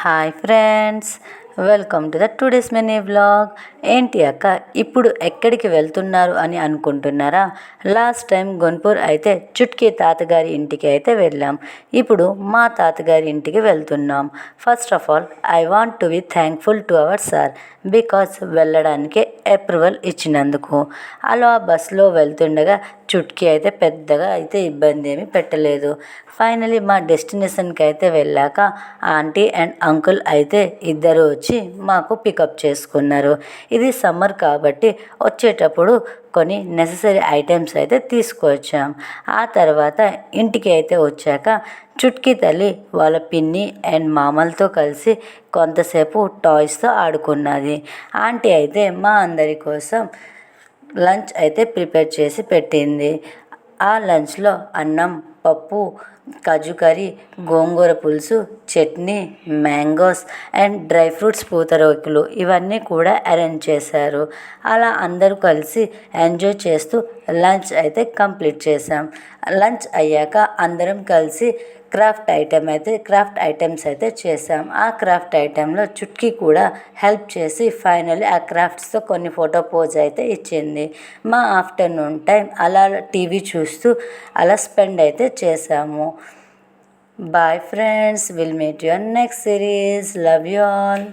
Hi friends, welcome to the today's mini vlog. ఏంటి అక్క ఇప్పుడు ఎక్కడికి వెళ్తున్నారు అని అనుకుంటున్నారా? లాస్ట్ టైం గొన్పూర్ అయితే చుట్కీ తాతగారి ఇంటికి అయితే వెళ్ళాం. ఇప్పుడు మా తాతగారి ఇంటికి వెళ్తున్నాం. First of all I want to be thankful to our sir because వెళ్ళడానికి అప్రూవల్ ఇచ్చినందుకు. అలా బస్సులో వెళ్తుండగా చుట్కీ అయితే పెద్దగా అయితే ఇబ్బంది ఏమి పెట్టలేదు. ఫైనలీ మా డెస్టినేషన్కి అయితే వెళ్ళాక ఆంటీ అండ్ అంకుల్ అయితే ఇద్దరు వచ్చి మాకు పికప్ చేసుకున్నారు. ఇది సమ్మర్ కాబట్టి వచ్చేటప్పుడు కొన్ని నెససరీ ఐటమ్స్ అయితే తీసుకువచ్చాం. ఆ తర్వాత ఇంటికి అయితే వచ్చాక చుట్కీ తల్లి వాళ్ళ పిన్ని అండ్ మామలతో కలిసి కొంతసేపు టాయ్స్తో ఆడుకున్నది. ఆంటీ అయితే మా అందరి కోసం లంచ్ అయితే ప్రిపేర్ చేసి పెట్టింది. ఆ లంచ్లో అన్నం, పప్పు, కాజు కర్రీ, గోంగూర పులుసు, chutney, mangoes and dry fruits పూతరేకులు ఇవన్నీ కూడా అరేంజ్ చేశారు. అలా అందరూ కలిసి ఎంజాయ్ చేస్తూ లంచ్ అయితే కంప్లీట్ చేసాం. లంచ్ అయ్యాక అందరం కలిసి క్రాఫ్ట్ ఐటమ్స్ అయితే చేసాం. ఆ క్రాఫ్ట్ ఐటెంలో చుట్కీ కూడా హెల్ప్ చేసి ఫైనల్లీ ఆ క్రాఫ్ట్స్తో కొన్ని ఫోటో పోజ్ అయితే ఇచ్చింది. మా ఆఫ్టర్నూన్ టైం అలా టీవీ చూస్తూ అలా స్పెండ్ అయితే చేసాము. Bye friends, will meet you next series. Love you all.